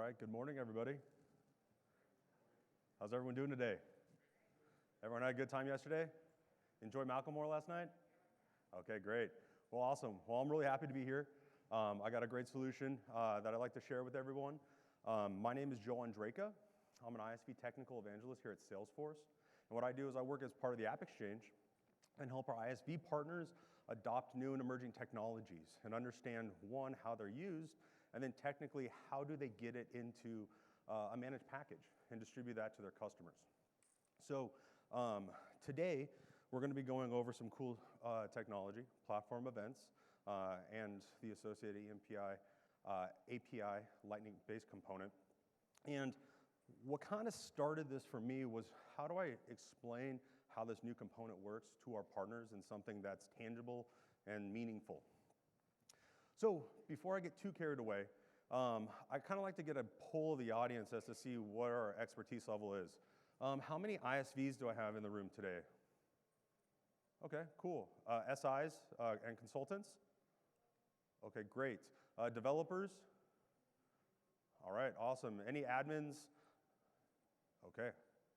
right, good morning, everybody. How's everyone doing today? Everyone had a good time yesterday? Enjoy Malcolmore last night? Okay, great. Well, awesome. Well, I'm really happy to be here. I got a great solution that I'd like to share with everyone. My name is Joe Andraka. I'm an ISV technical evangelist here at Salesforce. And what I do is I work as part of the App Exchange and help our ISV partners adopt new and emerging technologies and understand, one, how they're used, and then technically, how do they get it into a managed package and distribute that to their customers. So today, we're going to be going over some cool technology, platform events, and the associated API Lightning-based component. And what kind of started this for me was, how do I explain how this new component works to our partners in something that's tangible and meaningful? So before I get too carried away, I kind of like to get a poll of the audience as to see what our expertise level is. How many ISVs do I have in the room today? Okay, cool. SIs and consultants? Okay, great. Developers? All right, awesome. Any admins? Okay,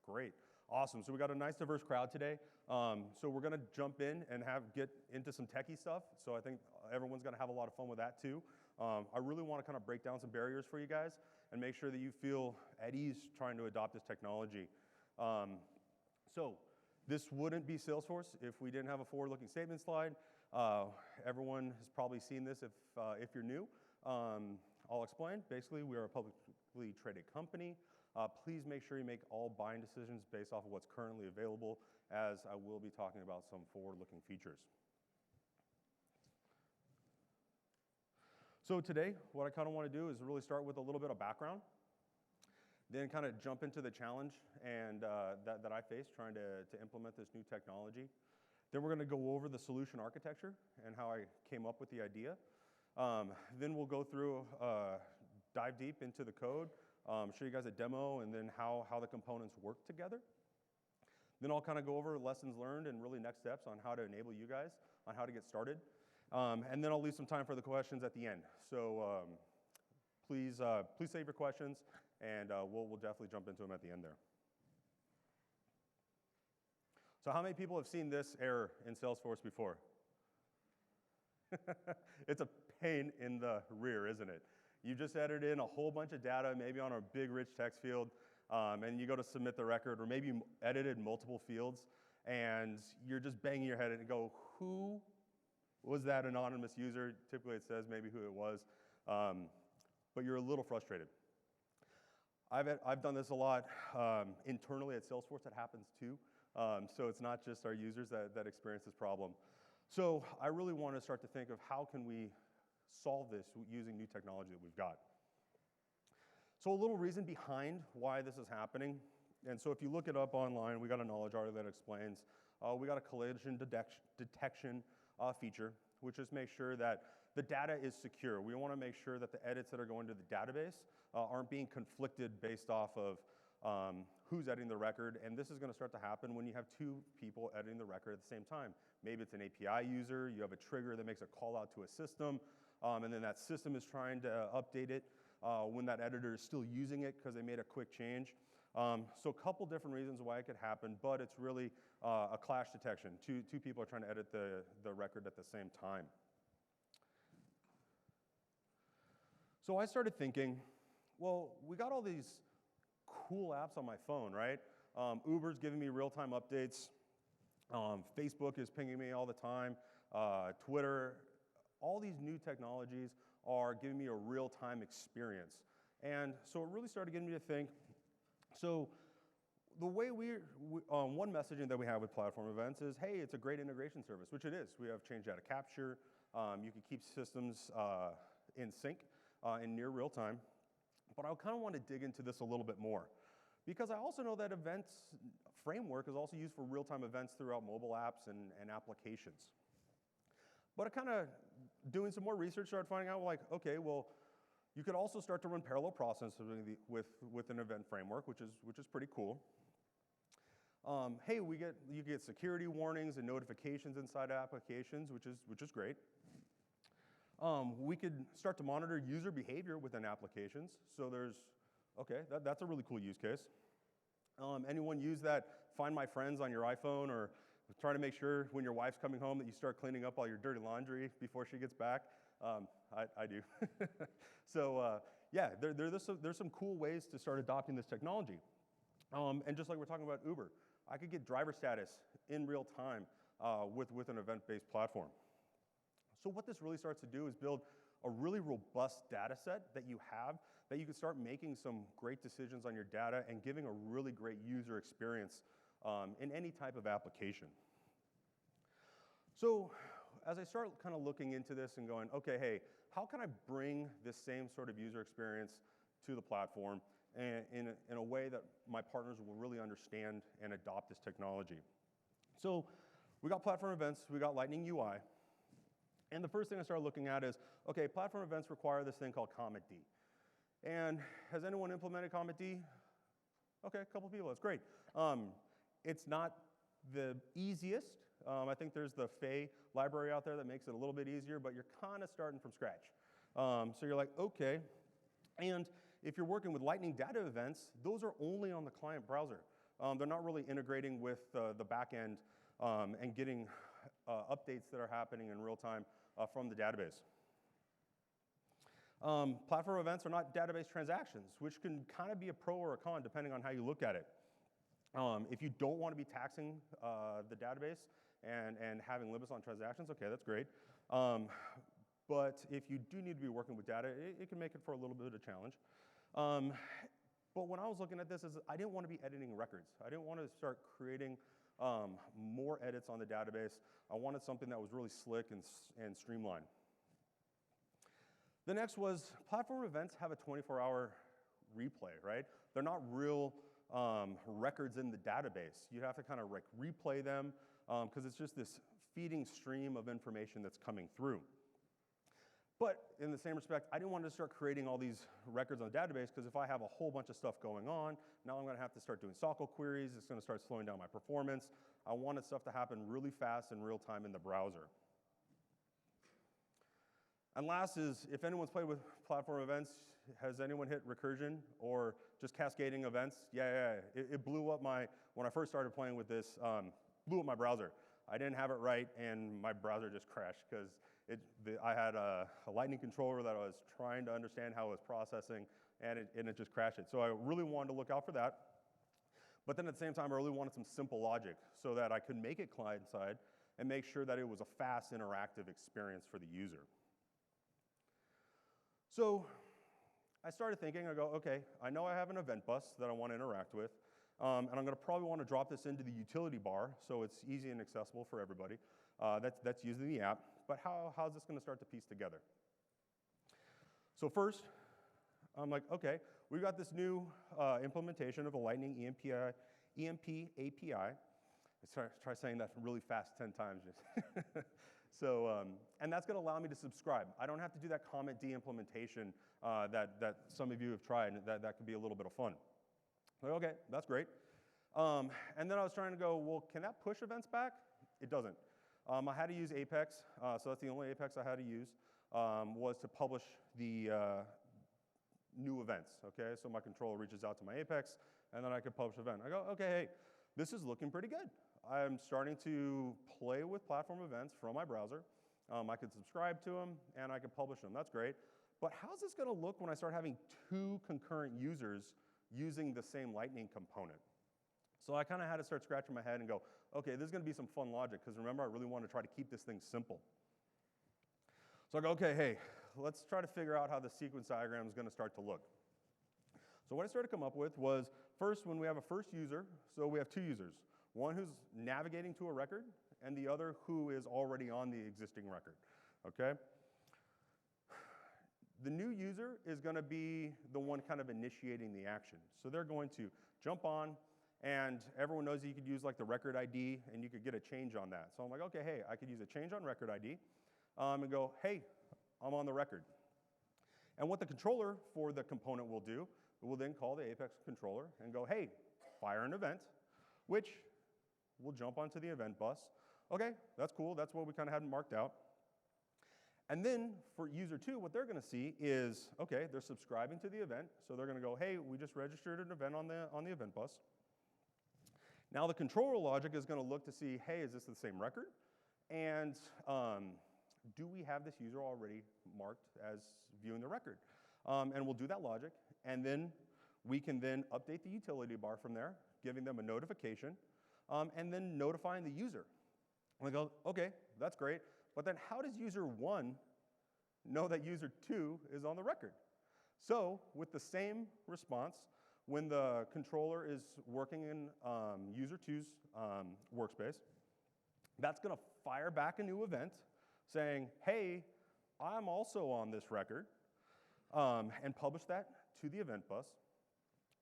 great. Awesome. So we got a nice diverse crowd today. So we're going to jump in and get into some techie stuff. So I think everyone's going to have a lot of fun with that too. I really want to kind of break down some barriers for you guys and make sure that you feel at ease trying to adopt this technology. So this wouldn't be Salesforce if we didn't have a forward-looking statement slide. Everyone has probably seen this if you're new. I'll explain. Basically, we are a publicly traded company. Please make sure you make all buying decisions based off of what's currently available, as I will be talking about some forward-looking features. So today, what I kind of want to do is really start with a little bit of background, then kind of jump into the challenge and that I faced trying to implement this new technology. Then we're going to go over the solution architecture and how I came up with the idea. Then we'll go through, dive deep into the code, show you guys a demo, and then how the components work together. Then I'll kind of go over lessons learned and really next steps on how to enable you guys on how to get started. And then I'll leave some time for the questions at the end. So please save your questions, and we'll definitely jump into them at the end there. So how many people have seen this error in Salesforce before? It's a pain in the rear, isn't it? You just entered in a whole bunch of data, maybe on a big rich text field, and you go to submit the record, or maybe you edited multiple fields, and you're just banging your head and go, who was that anonymous user? Typically it says maybe who it was, but you're a little frustrated. I've done this a lot internally at Salesforce. That happens too. So it's not just our users that experience this problem. So I really want to start to think of how can we solve this using new technology that we've got. So a little reason behind why this is happening. And so if you look it up online, we got a knowledge article that explains, we got a collision detection feature, which just makes sure that the data is secure. We want to make sure that the edits that are going to the database aren't being conflicted based off of who's editing the record, and this is going to start to happen when you have two people editing the record at the same time. Maybe it's an API user, you have a trigger that makes a call out to a system, and then that system is trying to update it when that editor is still using it because they made a quick change. So a couple different reasons why it could happen, but it's really a clash detection. Two people are trying to edit the record at the same time. So I started thinking, well, we got all these cool apps on my phone, right? Uber's giving me real-time updates. Facebook is pinging me all the time. Twitter, all these new technologies are giving me a real-time experience. And so it really started getting me to think, so the way one messaging that we have with platform events is, hey, it's a great integration service, which it is. We have change data capture. You can keep systems in sync in near real time. But I kind of want to dig into this a little bit more, because I also know that events framework is also used for real-time events throughout mobile apps and applications. But I kind of, doing some more research, started finding out, like, okay, well, you could also start to run parallel processing with an event framework, which is pretty cool. Hey, you get security warnings and notifications inside applications, which is great. We could start to monitor user behavior within applications. So okay, that's a really cool use case. Anyone use that Find My Friends on your iPhone, or trying to make sure when your wife's coming home that you start cleaning up all your dirty laundry before she gets back? I do. So yeah, there's some cool ways to start adopting this technology. And just like we're talking about Uber, I could get driver status in real time with an event-based platform. So what this really starts to do is build a really robust data set that you have, that you can start making some great decisions on your data and giving a really great user experience in any type of application. So as I start kind of looking into this and going, okay, hey, how can I bring this same sort of user experience to the platform in a way that my partners will really understand and adopt this technology? So we got platform events, we got Lightning UI. And the first thing I started looking at is, okay, platform events require this thing called Comet D. And has anyone implemented Comet D? Okay, a couple people, that's great. It's not the easiest. I think there's the Fay library out there that makes it a little bit easier, but you're kind of starting from scratch. So you're like, okay. And if you're working with Lightning data events, those are only on the client browser. They're not really integrating with the back end and getting updates that are happening in real time from the database. Platform events are not database transactions, which can kind of be a pro or a con depending on how you look at it. If you don't want to be taxing the database and having limits on transactions, okay, that's great. But if you do need to be working with data, it can make it for a little bit of a challenge. But when I was looking at this, I didn't want to be editing records. I didn't want to start creating more edits on the database. I wanted something that was really slick and streamlined. The next was platform events have a 24-hour replay, right? They're not real records in the database. You have to kind of replay them because it's just this feeding stream of information that's coming through. But in the same respect, I didn't want to start creating all these records on the database because if I have a whole bunch of stuff going on, now I'm going to have to start doing SOQL queries. It's going to start slowing down my performance. I wanted stuff to happen really fast in real time in the browser. And last is, if anyone's played with platform events, has anyone hit recursion or just cascading events? Yeah. It blew up when I first started playing with this, blew up my browser. I didn't have it right, and my browser just crashed because I had a Lightning controller that I was trying to understand how it was processing, and it just crashed it. So I really wanted to look out for that. But then at the same time, I really wanted some simple logic so that I could make it client-side and make sure that it was a fast, interactive experience for the user. So I started thinking, I go, okay, I know I have an event bus that I want to interact with, and I'm going to probably want to drop this into the utility bar so it's easy and accessible for everybody that's using the app. But how's this going to start to piece together? So first, I'm like, okay, we've got this new implementation of a Lightning EMP API. Let's try saying that really fast 10 times. So, and that's going to allow me to subscribe. I don't have to do that Comet D implementation that some of you have tried. That could be a little bit of fun. Like, okay, that's great. And then I was trying to go, well, can that push events back? It doesn't. I had to use Apex, so that's the only Apex I had to use, was to publish the new events, okay? So my controller reaches out to my Apex, and then I could publish an event. I go, okay, hey, this is looking pretty good. I'm starting to play with platform events from my browser. I could subscribe to them, and I could publish them. That's great. But how's this going to look when I start having 2 concurrent users using the same Lightning component? So I kind of had to start scratching my head and go, okay, this is going to be some fun logic, because remember, I really want to try to keep this thing simple. So I go, okay, hey, let's try to figure out how the sequence diagram is going to start to look. So what I started to come up with was, first, when we have a first user, so we have 2 users. One who's navigating to a record, and the other who is already on the existing record, okay? The new user is going to be the one kind of initiating the action. So they're going to jump on, and everyone knows that you could use like the record ID, and you could get a change on that. So I'm like, okay, hey, I could use a change on record ID, and go, hey, I'm on the record. And what the controller for the component will do, it will then call the Apex controller and go, hey, fire an event, which will jump onto the event bus. Okay, that's cool. That's what we kind of had marked out. And then for user 2, what they're going to see is, okay, they're subscribing to the event. So they're going to go, hey, we just registered an event on the event bus. Now the controller logic is going to look to see, hey, is this the same record? And do we have this user already marked as viewing the record? And we'll do that logic. And then we can then update the utility bar from there, giving them a notification, and then notifying the user. And we go, okay, that's great. But then how does user 1 know that user 2 is on the record? So with the same response, when the controller is working in user 2's workspace, that's going to fire back a new event saying, hey, I'm also on this record, and publish that to the event bus,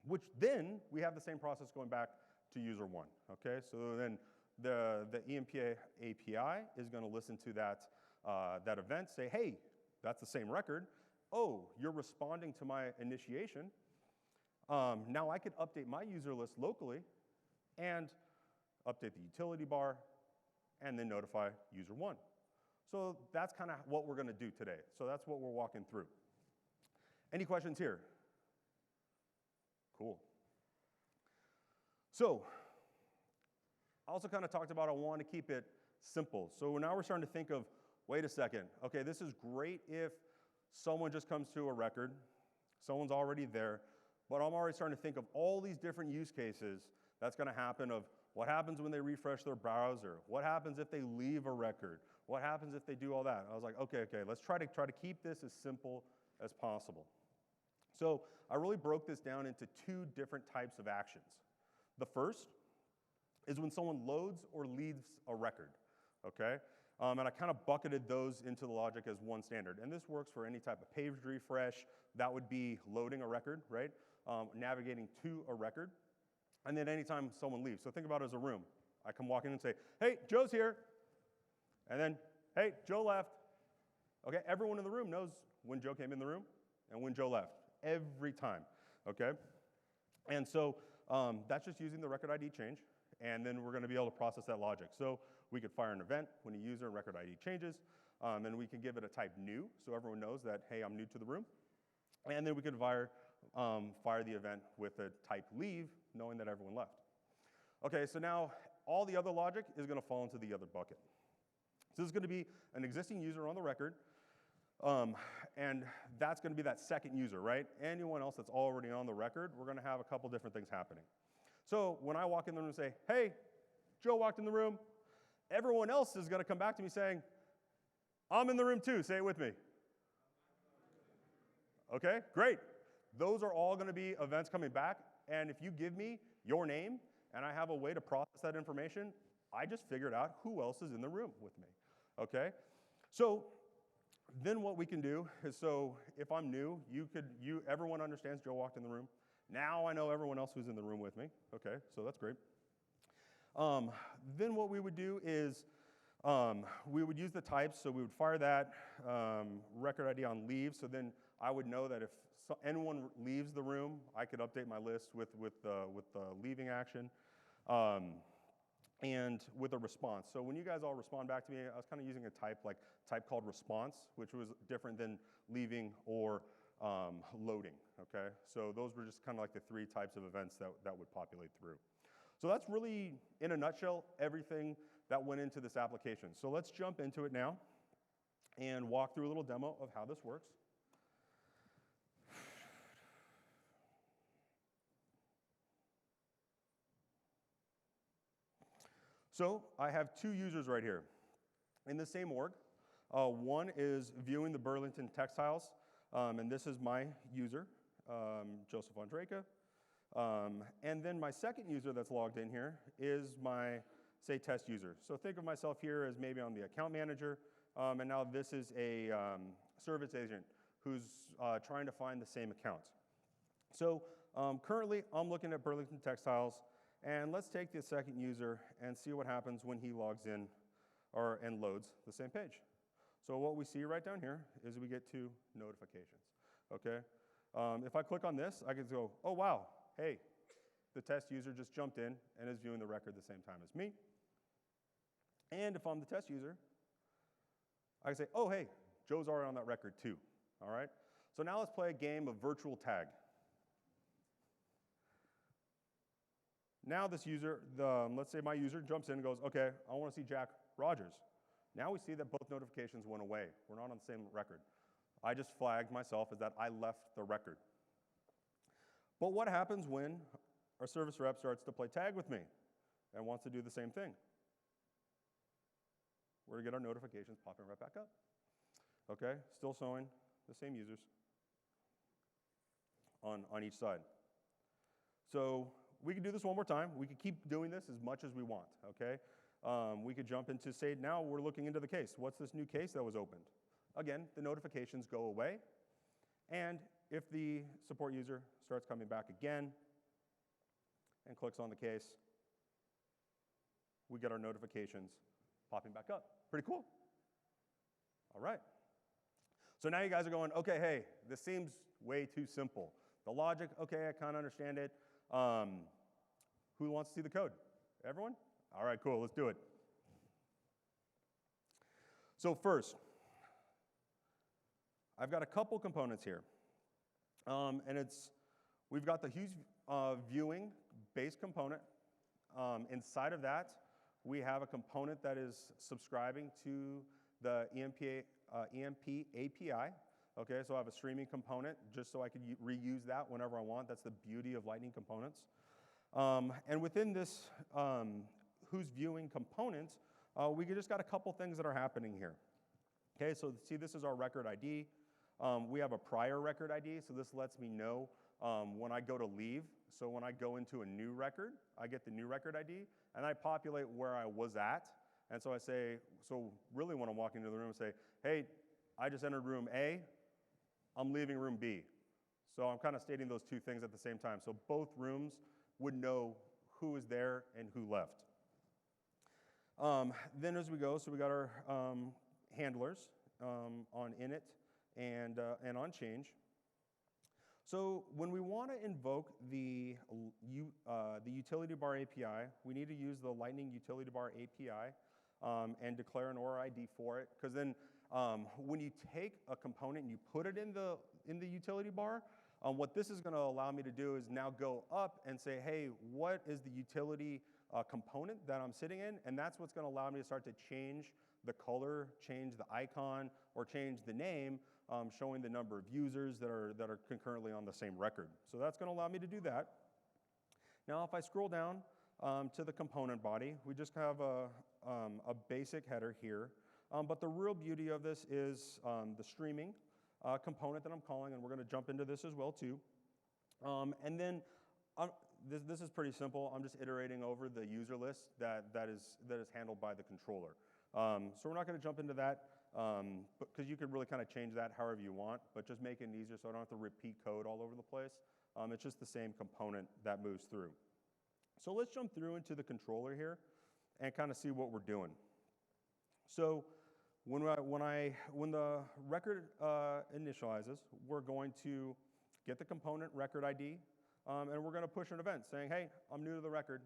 which then we have the same process going back to user 1. Okay, so then the EMPA API is going to listen to that event, say, hey, that's the same record. Oh, you're responding to my initiation. Now I could update my user list locally and update the utility bar and then notify user 1. So that's kind of what we're going to do today. So that's what we're walking through. Any questions here? Cool. So I also kind of talked about I want to keep it simple. So now we're starting to think of, wait a second, okay, this is great if someone just comes to a record, someone's already there, but I'm already starting to think of all these different use cases that's going to happen of what happens when they refresh their browser, what happens if they leave a record, what happens if they do all that. I was like, okay, let's try to keep this as simple as possible. So I really broke this down into 2 different types of actions. The first is when someone loads or leaves a record, okay? And I kind of bucketed those into the logic as one standard. And this works for any type of page refresh. That would be loading a record, right? Navigating to a record. And then anytime someone leaves. So think about it as a room. I come walk in and say, hey, Joe's here. And then, hey, Joe left. Okay, everyone in the room knows when Joe came in the room and when Joe left. Every time, okay? And so that's just using the record ID change. And then we're going to be able to process that logic. So we could fire an event when a user record ID changes, and we can give it a type new, so everyone knows that, hey, I'm new to the room. And then we could fire the event with a type leave, knowing that everyone left. Okay, so now all the other logic is going to fall into the other bucket. So this is going to be an existing user on the record, and that's going to be that second user, right? Anyone else that's already on the record, we're going to have a couple different things happening. So when I walk in the room and say, hey, Joe walked in the room, everyone else is going to come back to me saying, I'm in the room too, say it with me. Okay, great. Those are all going to be events coming back, and if you give me your name and I have a way to process that information, I just figured out who else is in the room with me, okay? So then what we can do is, so if I'm new, everyone understands Joe walked in the room. Now I know everyone else who's in the room with me. Okay, so that's great. Then what we would do is we would use the types, so we would fire that record ID on leave, so then I would know that if anyone leaves the room, I could update my list with the leaving action. And with a response. So when you guys all respond back to me, I was kind of using a type called response, which was different than leaving or loading, okay? So those were just kind of like the 3 types of events that would populate through. So that's really, in a nutshell, everything that went into this application. So let's jump into it now and walk through a little demo of how this works. So I have 2 users right here in the same org. One is viewing the Burlington textiles, and this is my user, Joseph Andreka. And then my second user that's logged in here is my, say, test user. So think of myself here as maybe I'm the account manager, and now this is a service agent who's trying to find the same account. So currently, I'm looking at Burlington Textiles, and let's take the second user and see what happens when he logs in and loads the same page. So what we see right down here is we get 2 notifications, okay? If I click on this, I can go, oh, wow, hey, the test user just jumped in and is viewing the record the same time as me. And if I'm the test user, I can say, oh, hey, Joe's already on that record too, all right? So now let's play a game of virtual tag. Now this user, let's say my user jumps in and goes, okay, I want to see Jack Rogers. Now we see that both notifications went away. We're not on the same record. I just flagged myself as that I left the record. But what happens when our service rep starts to play tag with me and wants to do the same thing? We're going to get our notifications popping right back up. Okay, still showing the same users on each side. So we could do this one more time. We could keep doing this as much as we want, okay? We could jump into, say, now we're looking into the case. What's this new case that was opened? Again, the notifications go away. And if the support user starts coming back again and clicks on the case, we get our notifications popping back up. Pretty cool. All right. So now you guys are going, okay, hey, this seems way too simple. The logic, okay, I kind of understand it. Who wants to see the code? Everyone? All right, cool, let's do it. So first, I've got a couple components here. And we've got the huge viewing base component. Inside of that, we have a component that is subscribing to the EMP API. Okay, so I have a streaming component just so I could reuse that whenever I want. That's the beauty of Lightning components. And within this who's viewing component, we just got a couple things that are happening here. Okay, so see, this is our record ID. We have a prior record ID, so this lets me know when I go to leave. So when I go into a new record, I get the new record ID, and I populate where I was at. And so I say, so really when I'm walking into the room, I say, hey, I just entered room A, I'm leaving room B. So I'm kind of stating those two things at the same time. So both rooms would know who is there and who left. Then as we go, so we got our handlers on init and on change. So when we want to invoke the utility bar API, we need to use the Lightning utility bar API and declare an OR ID for it. Because then when you take a component and you put it in the utility bar, what this is going to allow me to do is now go up and say, hey, what is the utility component that I'm sitting in? And that's what's going to allow me to start to change the color, change the icon, or change the name, showing the number of users that are concurrently on the same record. So that's going to allow me to do that. Now, if I scroll down to the component body, we just have a basic header here. But the real beauty of this is the streaming component that I'm calling, and we're going to jump into this as well too. And then this is pretty simple. I'm just iterating over the user list that is handled by the controller. So we're not going to jump into that because you could really kind of change that however you want, but just make it easier so I don't have to repeat code all over the place. It's just the same component that moves through. So let's jump through into the controller here and kind of see what we're doing. So when the record initializes, we're going to get the component record ID, and we're going to push an event saying, hey, I'm new to the record,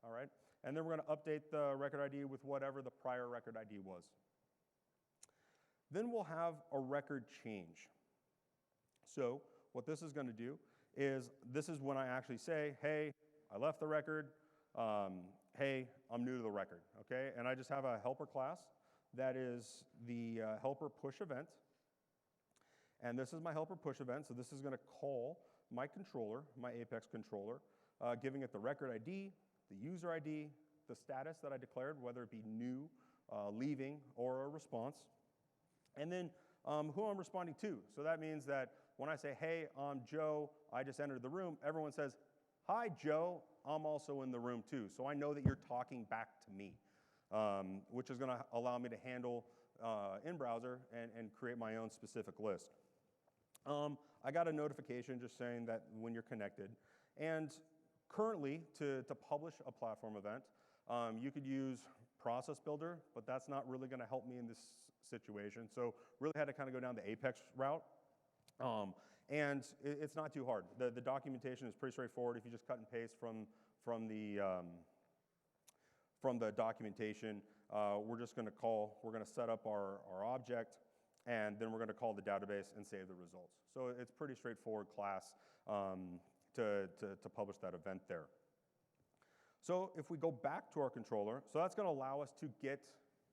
all right? And then we're going to update the record ID with whatever the prior record ID was. Then we'll have a record change. So what this is going to do is this is when I actually say, hey, I left the record, hey, I'm new to the record, okay? And I just have a helper class that is the helper push event. And this is my helper push event, so this is going to call my controller, my Apex controller, giving it the record ID, the user ID, the status that I declared, whether it be new, leaving, or a response, and then who I'm responding to. So that means that when I say, hey, I'm Joe, I just entered the room, everyone says, hi, Joe, I'm also in the room too. So I know that you're talking back to me, which is going to allow me to handle in browser and create my own specific list. I got a notification just saying that when you're connected. And currently, to publish a platform event, you could use Process Builder, but that's not really going to help me in this situation. So really had to kind of go down the Apex route. And it's not too hard. The documentation is pretty straightforward. If you just cut and paste from the documentation, we're going to set up our object, and then we're going to call the database and save the results. So it's pretty straightforward class to publish that event there. So if we go back to our controller, so that's going to allow us to get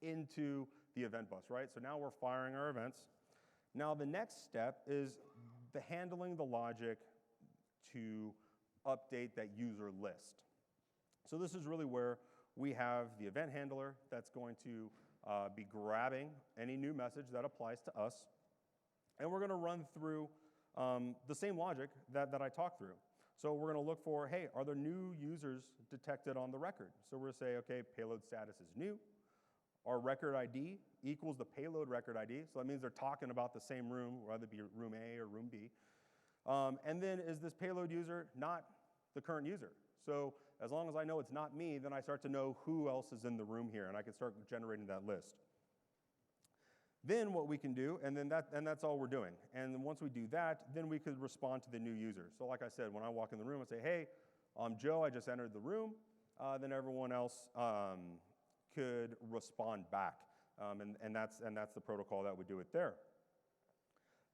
into the event bus, right? So now we're firing our events. Now the next step is handling the logic to update that user list. So this is really where we have the event handler that's going to be grabbing any new message that applies to us, and we're going to run through the same logic that I talked through. So we're going to look for, hey, are there new users detected on the record? So we're going to say, okay, payload status is new. Our record ID equals the payload record ID. So that means they're talking about the same room, whether it be room A or room B. And then is this payload user not the current user? So as long as I know it's not me, then I start to know who else is in the room here, and I can start generating that list. Then what we can do, and that's all we're doing. And then once we do that, then we could respond to the new user. So like I said, when I walk in the room and say, hey, I'm Joe, I just entered the room, then everyone else could respond back. And that's the protocol that would do it there.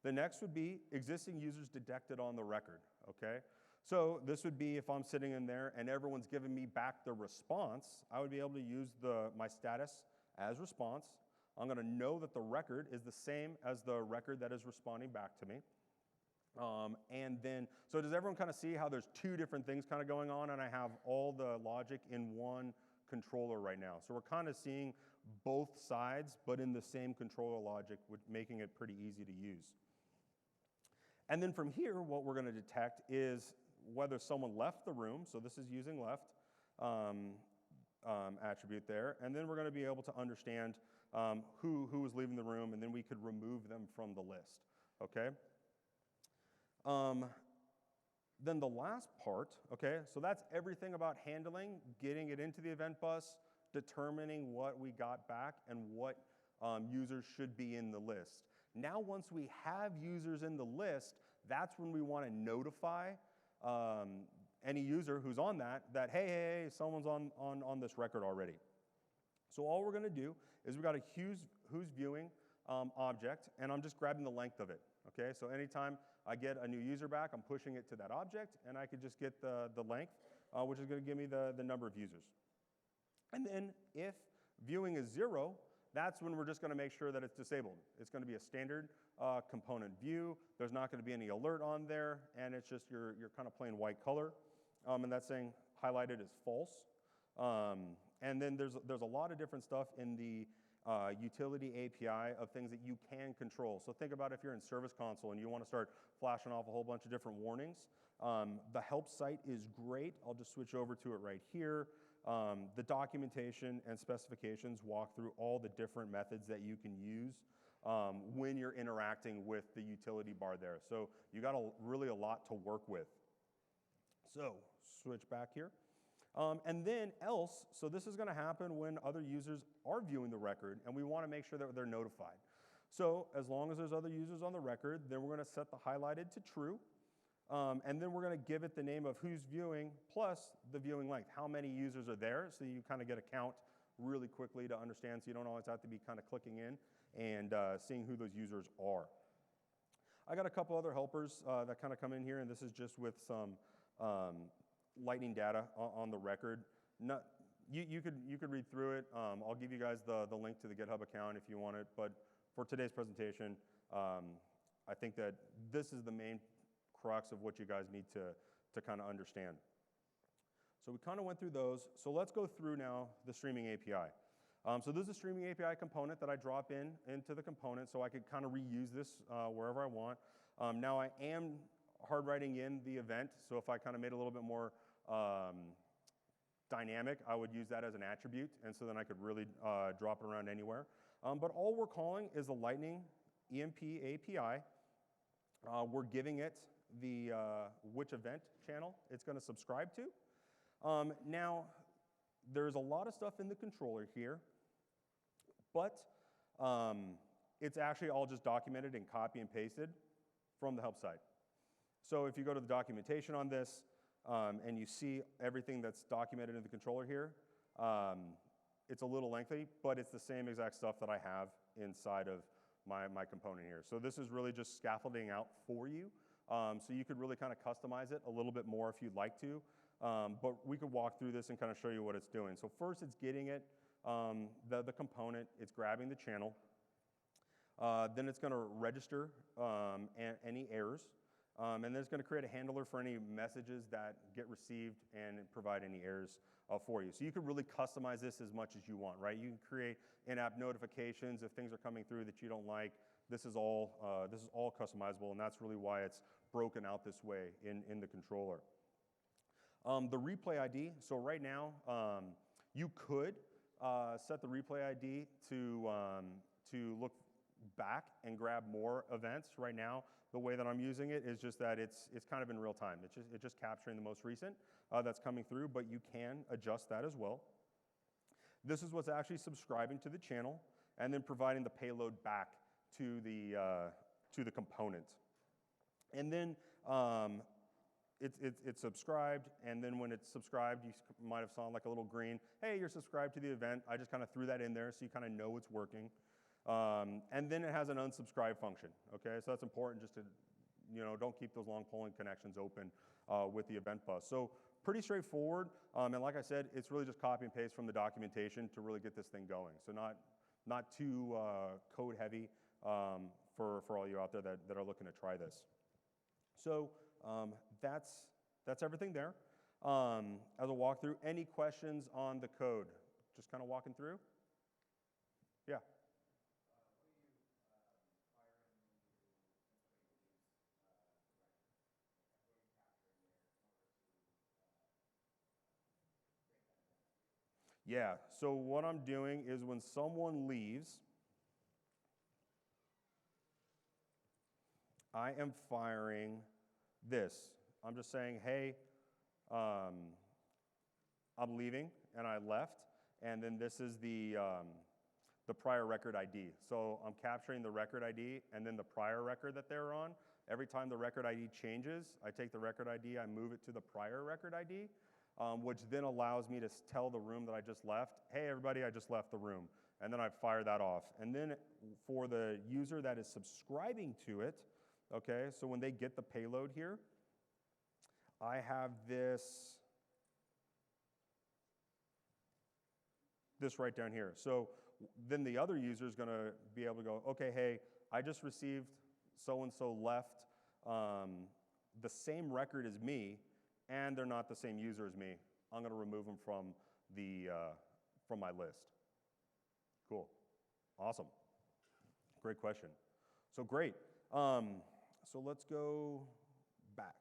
The next would be existing users detected on the record, okay? So this would be if I'm sitting in there and everyone's giving me back the response, I would be able to use my status as response. I'm going to know that the record is the same as the record that is responding back to me. And then, so does everyone kind of see how there's two different things kind of going on, and I have all the logic in one controller right now. So we're kind of seeing both sides, but in the same controller logic, making it pretty easy to use. And then from here, what we're going to detect is whether someone left the room. So this is using left attribute there. And then we're going to be able to understand who was leaving the room, and then we could remove them from the list, okay? Then the last part, okay, so that's everything about handling, getting it into the event bus, determining what we got back and what users should be in the list. Now once we have users in the list, that's when we want to notify any user who's on that, hey, someone's on this record already. So all we're going to do is we've got a who's viewing object, and I'm just grabbing the length of it. Okay, so anytime I get a new user back, I'm pushing it to that object, and I could just get the length, which is going to give me the number of users. And then if viewing is 0, that's when we're just going to make sure that it's disabled. It's going to be a standard component view. There's not going to be any alert on there, and it's just you're kind of plain white color, and that's saying highlighted as false. And then there's a lot of different stuff in the utility API of things that you can control. So think about if you're in Service Console and you want to start flashing off a whole bunch of different warnings. The help site is great. I'll just switch over to it right here. The documentation and specifications walk through all the different methods that you can use when you're interacting with the utility bar there. So you got really a lot to work with. So switch back here. And then else, so this is going to happen when other users are viewing the record, and we want to make sure that they're notified. So as long as there's other users on the record, then we're going to set the highlighted to true, and then we're going to give it the name of who's viewing plus the viewing length, how many users are there, so you kind of get a count really quickly to understand, so you don't always have to be kind of clicking in and seeing who those users are. I got a couple other helpers that kind of come in here, and this is just with some lightning data on the record. You could read through it. I'll give you guys the link to the GitHub account if you want it, but for today's presentation, I think that this is the main crux of what you guys need to kind of understand. So we kind of went through those. So let's go through now the streaming API. So this is a streaming API component that I drop into the component so I could kind of reuse this wherever I want. Now I am hard writing in the event, so if I kind of made it a little bit more dynamic, I would use that as an attribute, and so then I could really drop it around anywhere. But all we're calling is a Lightning EMP API. We're giving it the which event channel it's going to subscribe to. Now, there's a lot of stuff in the controller here, but it's actually all just documented and copy and pasted from the help site. So if you go to the documentation on this, and you see everything that's documented in the controller here, it's a little lengthy, but it's the same exact stuff that I have inside of my component here. So this is really just scaffolding out for you. So you could really kind of customize it a little bit more if you'd like to. But we could walk through this and kind of show you what it's doing. So first it's getting it, the component, it's grabbing the channel. Then it's going to register any errors. And then it's going to create a handler for any messages that get received and provide any errors for you. So you can really customize this as much as you want, right? You can create in-app notifications if things are coming through that you don't like. This is all customizable, and that's really why it's broken out this way in the controller. The replay ID, so right now, you could set the replay ID to look back and grab more events. Right now, the way that I'm using it is just that it's kind of in real time. It's just capturing the most recent that's coming through, but you can adjust that as well. This is what's actually subscribing to the channel and then providing the payload back to the component. And then it's subscribed, and then when it's subscribed, you might have saw like a little green, hey, you're subscribed to the event. I just kind of threw that in there so you kind of know it's working. And then it has an unsubscribe function, okay? So that's important just to, don't keep those long polling connections open with the event bus. So pretty straightforward, and like I said, it's really just copy and paste from the documentation to really get this thing going. So not too code heavy for all you out there that are looking to try this. So that's everything there. As a walkthrough, any questions on the code? Just kind of walking through? Yeah. Yeah, so what I'm doing is when someone leaves, I am firing this. I'm just saying, hey, I'm leaving, and I left, and then this is the prior record ID. So I'm capturing the record ID and then the prior record that they're on. Every time the record ID changes, I take the record ID, I move it to the prior record ID, which then allows me to tell the room that I just left, hey, everybody, I just left the room. And then I fire that off. And then for the user that is subscribing to it, okay, so when they get the payload here, I have this right down here. So then the other user is going to be able to go, okay, hey, I just received so-and-so left the same record as me, and they're not the same user as me. I'm going to remove them from my list. Cool. Awesome. Great question. So great. So let's go back.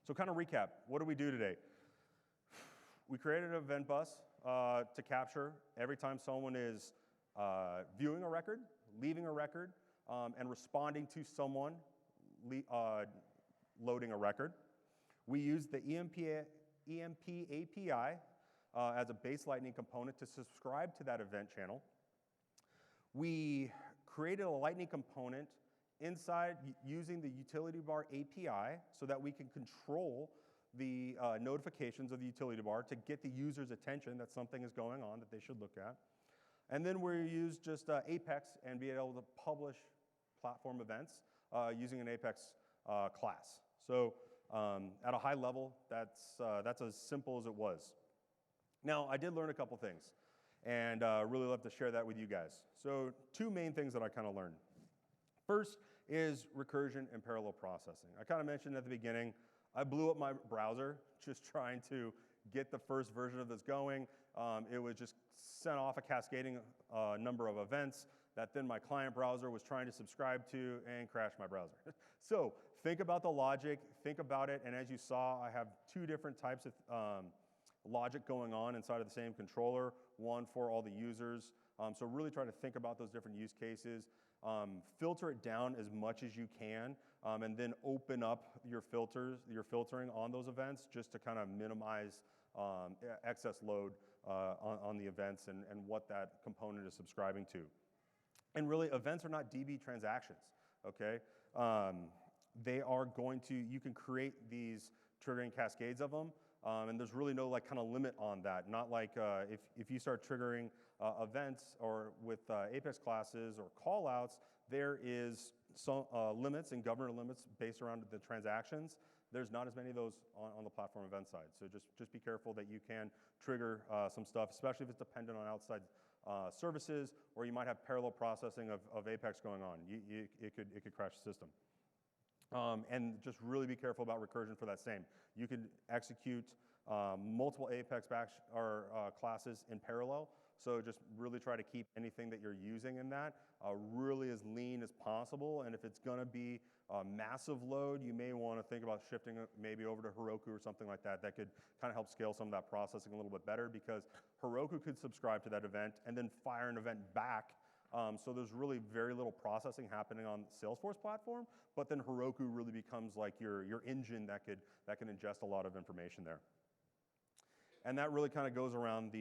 So kind of recap, what did we do today? We created an event bus to capture every time someone is viewing a record, leaving a record, and responding to someone loading a record. We used the EMP API as a base Lightning component to subscribe to that event channel. We created a Lightning component inside using the utility bar API so that we can control the notifications of the utility bar to get the user's attention that something is going on that they should look at. And then we use just Apex and be able to publish platform events using an Apex class. So at a high level, that's as simple as it was. Now, I did learn a couple things, and really love to share that with you guys. So two main things that I kind of learned. First is recursion and parallel processing. I kind of mentioned at the beginning, I blew up my browser just trying to get the first version of this going. It was just sent off a cascading number of events that then my client browser was trying to subscribe to and crashed my browser. So think about the logic, think about it, and as you saw, I have two different types of logic going on inside of the same controller, one for all the users. So really try to think about those different use cases. Filter it down as much as you can, and then open up your filtering on those events just to kind of minimize excess load on the events and what that component is subscribing to. And really, events are not DB transactions, okay? They are going to, you can create these triggering cascades of them, And there's really no like kind of limit on that. Not like if you start triggering events or with Apex classes or callouts, there is some limits and governor limits based around the transactions. There's not as many of those on the platform event side. So just be careful that you can trigger some stuff, especially if it's dependent on outside services, or you might have parallel processing of Apex going on. It could crash the system. And just really be careful about recursion for that same. You can execute multiple Apex classes in parallel. So just really try to keep anything that you're using in that really as lean as possible. And if it's going to be a massive load, you may want to think about shifting it maybe over to Heroku or something like that. That could kind of help scale some of that processing a little bit better, because Heroku could subscribe to that event and then fire an event back. So there's really very little processing happening on the Salesforce platform, but then Heroku really becomes like your engine that can ingest a lot of information there. And that really kind of goes around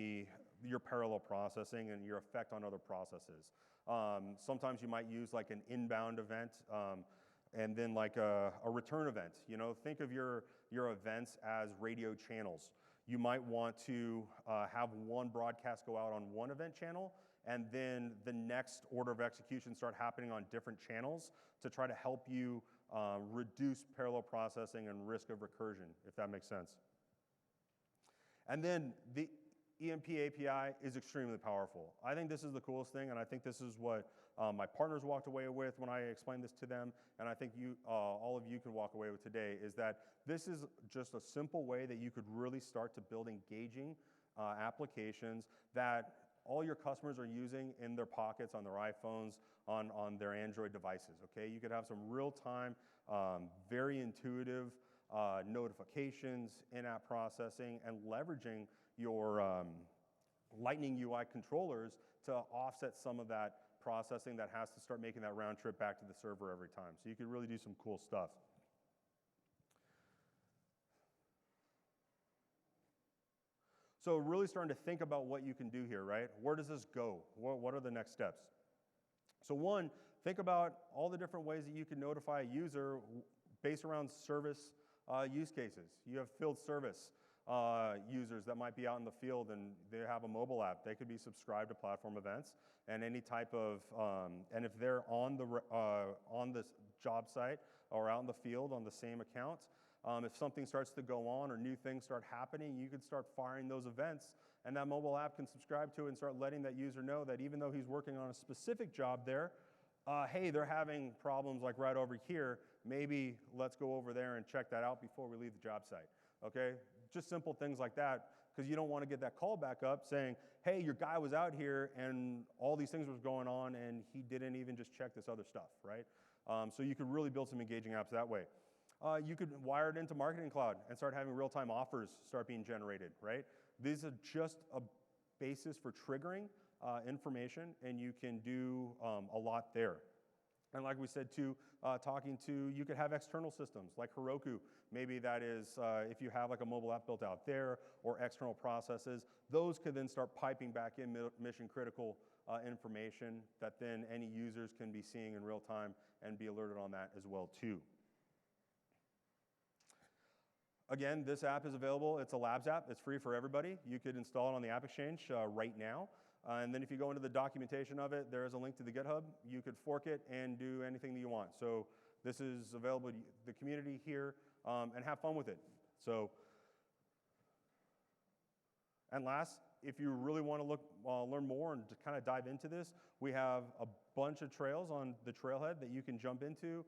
your parallel processing and your effect on other processes. Sometimes you might use like an inbound event and then like a return event. You know, think of your events as radio channels. You might want to have one broadcast go out on one event channel, and then the next order of execution start happening on different channels to try to help you reduce parallel processing and risk of recursion, if that makes sense. And then the EMP API is extremely powerful. I think this is the coolest thing, and I think this is what my partners walked away with when I explained this to them, and I think all of you can walk away with today, is that this is just a simple way that you could really start to build engaging applications that all your customers are using in their pockets, on their iPhones, on their Android devices, okay? You could have some real-time, very intuitive notifications, in-app processing, and leveraging your Lightning UI controllers to offset some of that processing that has to start making that round trip back to the server every time. So you could really do some cool stuff. So really starting to think about what you can do here, right? Where does this go? What are the next steps? So one, think about all the different ways that you can notify a user based around service use cases. You have field service users that might be out in the field and they have a mobile app. They could be subscribed to platform events and any type of, and if they're on the job site or out in the field on the same account, if something starts to go on or new things start happening, you could start firing those events, and that mobile app can subscribe to it and start letting that user know that even though he's working on a specific job there, hey, they're having problems like right over here. Maybe let's go over there and check that out before we leave the job site, okay? Just simple things like that, because you don't want to get that call back up saying, hey, your guy was out here and all these things was going on and he didn't even just check this other stuff, right? So you could really build some engaging apps that way. You could wire it into Marketing Cloud and start having real-time offers start being generated, right? These are just a basis for triggering information, and you can do a lot there. And like we said too, you could have external systems like Heroku. Maybe that is if you have like a mobile app built out there, or external processes, those could then start piping back in mission critical information that then any users can be seeing in real time and be alerted on that as well too. Again, this app is available. It's a Labs app. It's free for everybody. You could install it on the App Exchange right now. And then if you go into the documentation of it, there is a link to the GitHub. You could fork it and do anything that you want. So this is available to the community here, and have fun with it. So, and last, if you really want to learn more and to kind of dive into this, we have a bunch of trails on the Trailhead that you can jump into,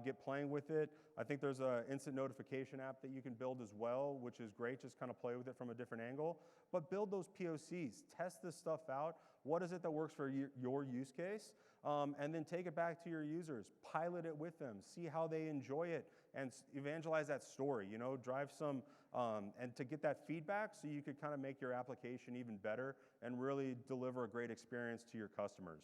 get playing with it. I think there's an instant notification app that you can build as well, which is great. Just kind of play with it from a different angle. But build those POCs. Test this stuff out. What is it that works for your use case? And then take it back to your users. Pilot it with them. See how they enjoy it. And evangelize that story. You know, drive some, and to get that feedback so you could kind of make your application even better and really deliver a great experience to your customers.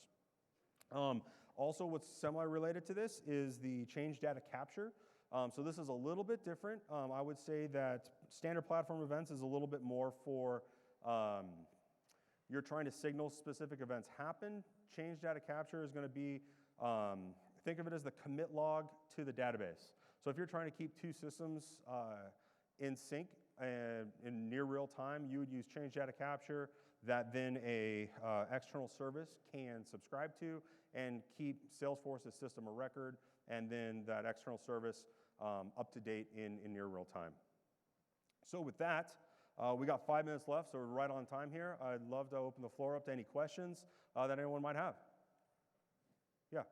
Also, what's semi-related to this is the change data capture. So this is a little bit different. I would say that standard platform events is a little bit more for you're trying to signal specific events happen. Change data capture is going to be, think of it as the commit log to the database. So if you're trying to keep two systems in sync in near real time, you would use change data capture that then a external service can subscribe to and keep Salesforce's system of record and then that external service up to date in near real time. So with that, we got 5 minutes left, so we're right on time here. I'd love to open the floor up to any questions that anyone might have. Yeah.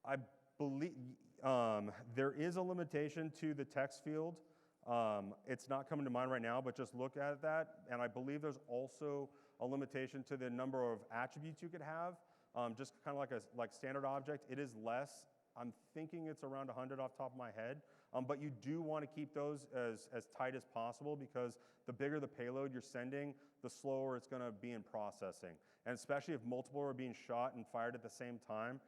I believe there is a limitation to the text field. It's not coming to mind right now, but just look at that. And I believe there's also a limitation to the number of attributes you could have. Just kind of like standard object, it is less. I'm thinking it's around 100 off the top of my head. But you do want to keep those as tight as possible because the bigger the payload you're sending, the slower it's going to be in processing. And especially if multiple are being shot and fired at the same time,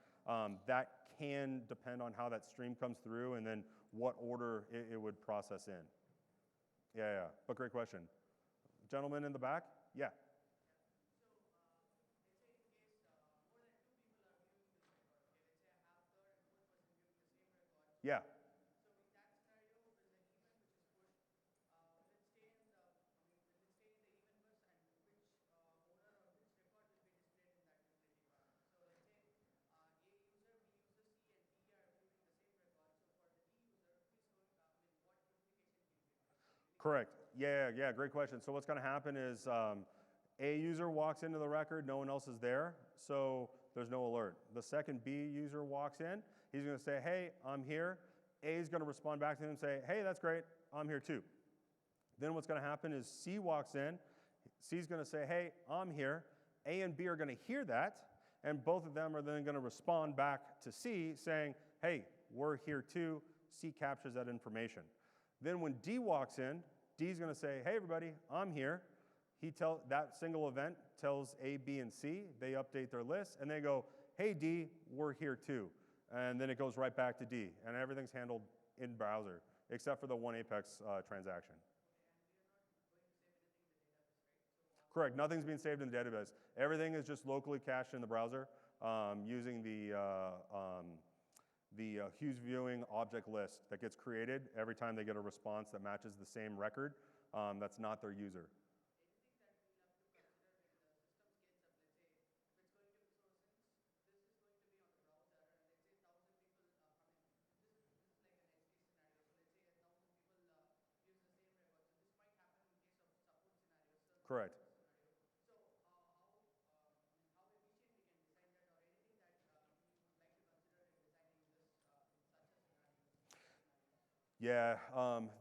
that can depend on how that stream comes through and then what order it would process in. Yeah, but great question. Gentleman in the back? Yeah. Yeah. Correct. Yeah, great question. So what's going to happen is A user walks into the record, no one else is there, so there's no alert. The second B user walks in, he's going to say, hey, I'm here. A is going to respond back to him and say, hey, that's great, I'm here too. Then what's going to happen is C walks in, C's going to say, hey, I'm here. A and B are going to hear that, and both of them are then going to respond back to C saying, hey, we're here too. C captures that information. Then when D walks in, D's going to say, hey, everybody, I'm here. That single event tells A, B, and C. They update their list, and they go, hey, D, we're here too. And then it goes right back to D, and everything's handled in browser, except for the one Apex transaction. Correct, nothing's being saved in the database. Everything is just locally cached in the browser using the Hughes viewing object list that gets created every time they get a response that matches the same record that's not their user. Correct. Yeah,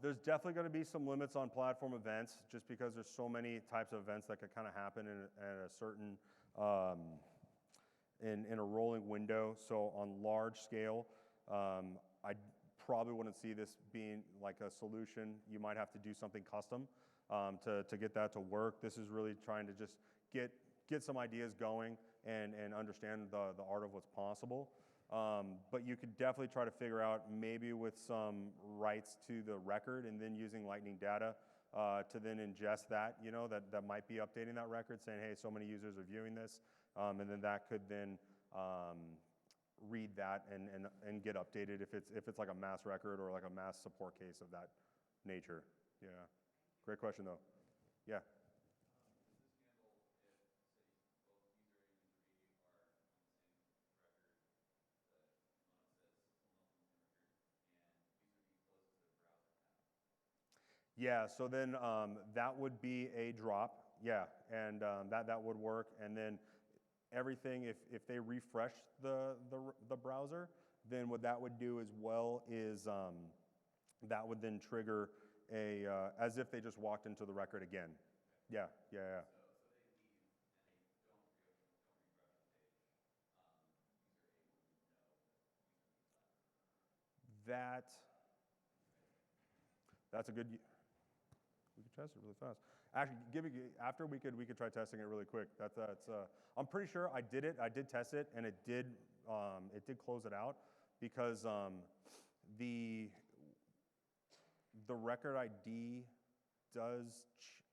there's definitely going to be some limits on platform events just because there's so many types of events that could kind of happen in a certain, in a rolling window. So on large scale, I probably wouldn't see this being like a solution. You might have to do something custom to get that to work. This is really trying to just get some ideas going and understand the art of what's possible. But you could definitely try to figure out maybe with some rights to the record and then using Lightning data to then ingest that, that might be updating that record saying, hey, so many users are viewing this. And then that could then read that and get updated if it's like a mass record or like a mass support case of that nature. Yeah, great question though. Yeah. Yeah, so then that would be a drop, yeah, and that would work. And then everything, if they refresh the browser, then what that would do as well is that would then trigger as if they just walked into the record again. Yeah. That's a good. We could test it really fast. Actually, after we could try testing it really quick. I'm pretty sure I did it. I did test it, and it did close it out because the record ID does.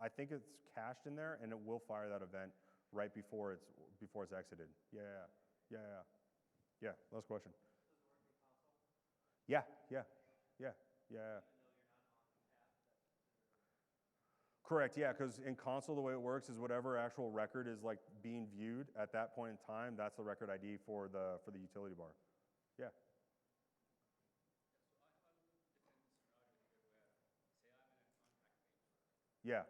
I think it's cached in there, and it will fire that event right before it's exited. Yeah. Last question. Yeah. Yeah, yeah. Correct, yeah, because in console, the way it works is whatever actual record is like being viewed at that point in time, that's the record ID for the utility bar. Yeah. Yeah.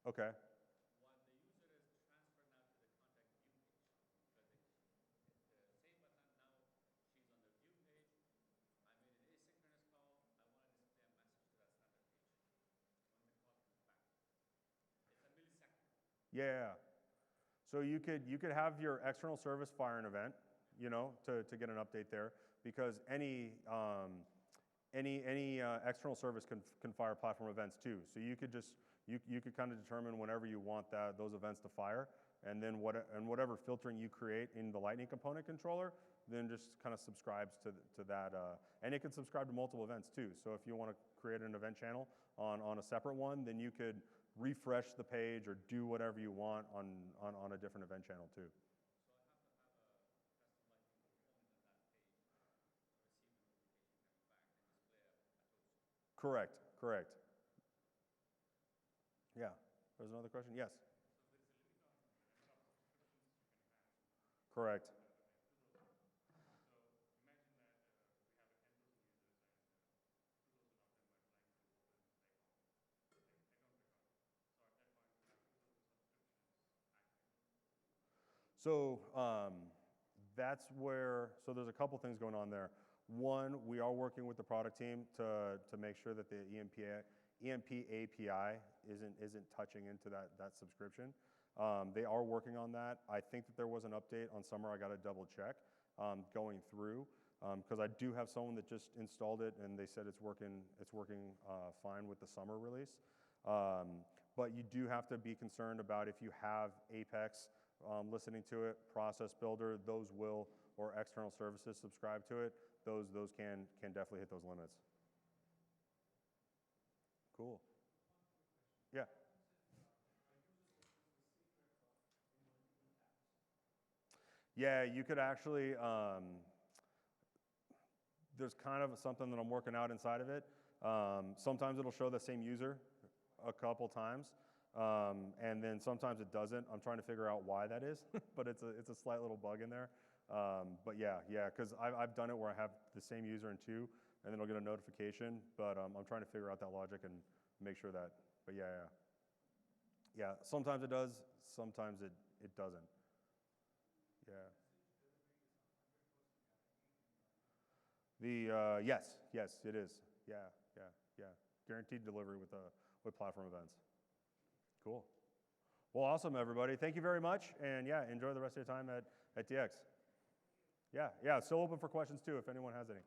Okay. Yeah. So you could have your external service fire an event, to get an update there because any external service can fire platform events too. So you could just you could kind of determine whenever you want those events to fire, and then whatever filtering you create in the Lightning component controller, then just kind of subscribes to that, and it can subscribe to multiple events too. So if you want to create an event channel on a separate one, then you could refresh the page or do whatever you want on a different event channel too. Correct, correct. Yeah. There's another question? Yes. Correct. So so there's a couple things going on there. One, we are working with the product team to make sure that the EMP API isn't touching into that subscription. They are working on that. I think that there was an update on summer. I got to double check going through because I do have someone that just installed it and they said it's working fine with the summer release. But you do have to be concerned about if you have Apex listening to it, Process Builder, or external services subscribe to it, those can definitely hit those limits. Cool. Yeah. Yeah, you could actually, there's kind of something that I'm working out inside of it. Sometimes it'll show the same user a couple times, and then sometimes it doesn't. I'm trying to figure out why that is, but it's a slight little bug in there. But yeah, because I've done it where I have the same user in two, and then I'll get a notification. But I'm trying to figure out that logic and make sure that. But yeah. Sometimes it does, sometimes it doesn't. Yeah. Yes, it is. Yeah. Guaranteed delivery with platform events. Cool. Well, awesome, everybody. Thank you very much, and yeah, enjoy the rest of your time at DX. Yeah, still open for questions too if anyone has any.